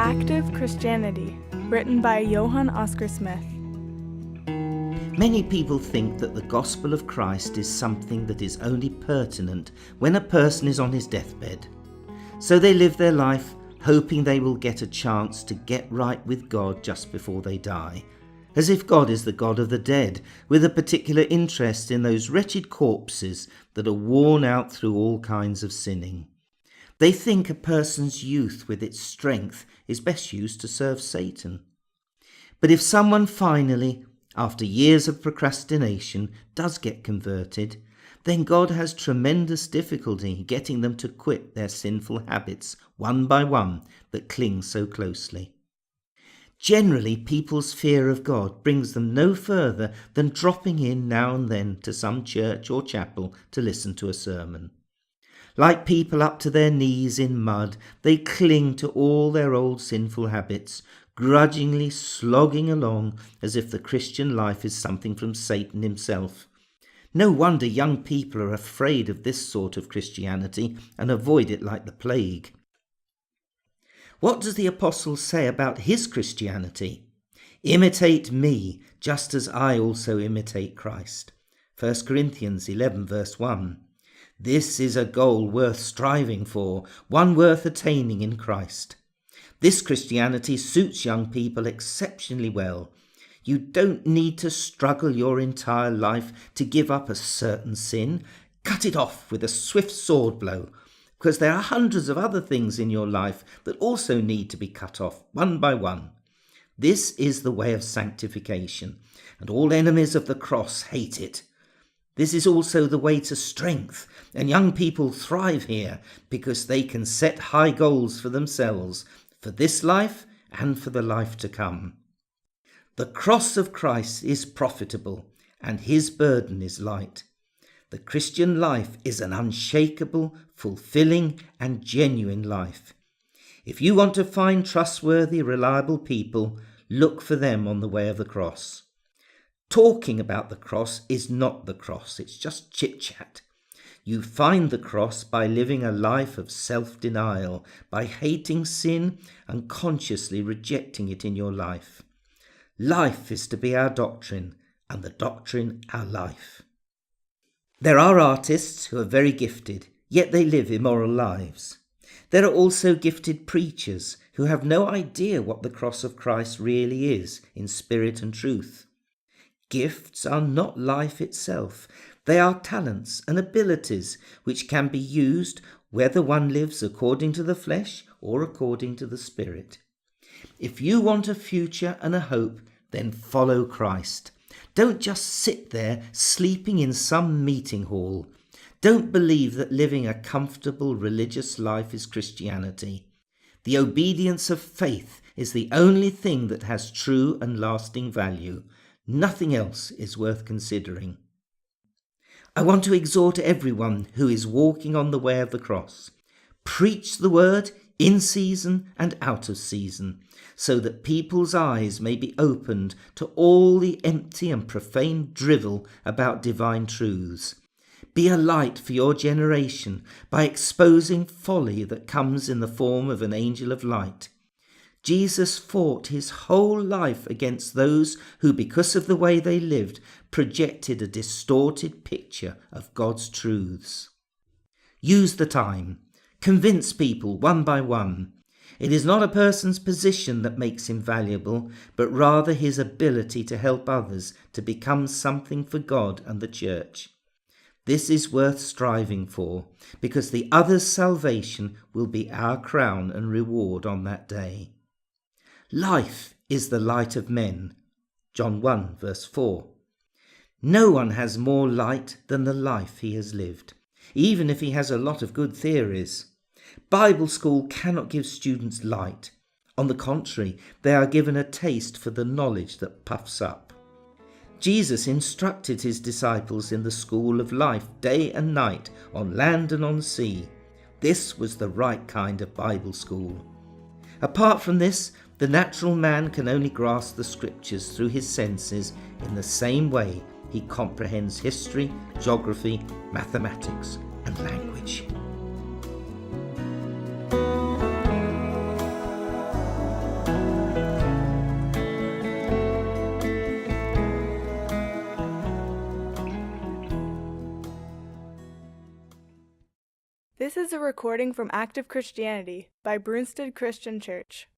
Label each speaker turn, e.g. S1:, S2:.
S1: Active Christianity, written by Johann Oscar Smith.
S2: Many people think that the gospel of Christ is something that is only pertinent when a person is on his deathbed. So they live their life hoping they will get a chance to get right with God just before they die, as if God is the God of the dead, with a particular interest in those wretched corpses that are worn out through all kinds of sinning. They think a person's youth with its strength is best used to serve Satan. But if someone finally, after years of procrastination, does get converted, then God has tremendous difficulty getting them to quit their sinful habits one by one that cling so closely. Generally, people's fear of God brings them no further than dropping in now and then to some church or chapel to listen to a sermon. Like people up to their knees in mud, they cling to all their old sinful habits, grudgingly slogging along as if the Christian life is something from Satan himself. No wonder young people are afraid of this sort of Christianity and avoid it like the plague. What does the apostle say about his Christianity? Imitate me, just as I also imitate Christ. 1 Corinthians 11 verse 1. This is a goal worth striving for, one worth attaining in Christ. This Christianity suits young people exceptionally well. You don't need to struggle your entire life to give up a certain sin. Cut it off with a swift sword blow, because there are hundreds of other things in your life that also need to be cut off one by one. This is the way of sanctification, and all enemies of the cross hate it. This is also the way to strength, and young people thrive here because they can set high goals for themselves, for this life and for the life to come. The cross of Christ is profitable, and his burden is light. The Christian life is an unshakable, fulfilling, and genuine life. If you want to find trustworthy, reliable people, look for them on the way of the cross. Talking about the cross is not the cross, it's just chit-chat. You find the cross by living a life of self-denial, by hating sin and consciously rejecting it in your life. Life is to be our doctrine, and the doctrine our life. There are artists who are very gifted, yet they live immoral lives. There are also gifted preachers who have no idea what the cross of Christ really is in spirit and truth. Gifts are not life itself. They are talents and abilities which can be used whether one lives according to the flesh or according to the spirit. If you want a future and a hope, then follow Christ. Don't just sit there sleeping in some meeting hall. Don't believe that living a comfortable religious life is Christianity. The obedience of faith is the only thing that has true and lasting value. Nothing else is worth considering. I want to exhort everyone who is walking on the way of the cross. Preach the word in season and out of season, so that people's eyes may be opened to all the empty and profane drivel about divine truths. Be a light for your generation by exposing folly that comes in the form of an angel of light. Jesus fought his whole life against those who, because of the way they lived, projected a distorted picture of God's truths. Use the time. Convince people one by one. It is not a person's position that makes him valuable, but rather his ability to help others to become something for God and the church. This is worth striving for, because the other's salvation will be our crown and reward on that day. Life is the light of men. John 1 verse 4. No one has more light than the life he has lived, even if he has a lot of good theories. Bible school cannot give students light. On the contrary, they are given a taste for the knowledge that puffs up. Jesus instructed his disciples in the school of life day and night, on land and on sea. This was the right kind of Bible school. Apart from this, the natural man can only grasp the scriptures through his senses in the same way he comprehends history, geography, mathematics, and language.
S1: This is a recording from Active Christianity by Brunstad Christian Church.